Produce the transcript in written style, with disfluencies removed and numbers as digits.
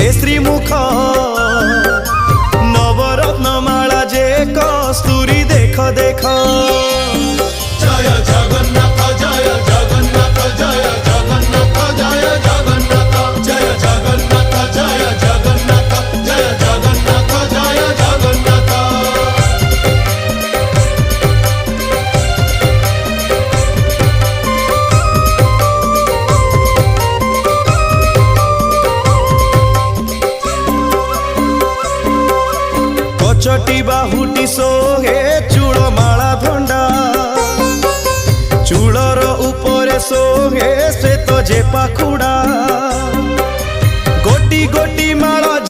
से श्रीमुख नवरत्न माला जे कस्तूरी देख देख। जय जगन्नाथ जय जगन्नाथ जय जगन्नाथ जय जगन्नाथ जय जगन्नाथ जय जगन्नाथ जय जगन्नाथ जय जगन्नाथ। कचटी बाहुटी सोहे चूड़ माला धंडा चूड़र उपरे सोहे श्वेत जे पाखुड़ा।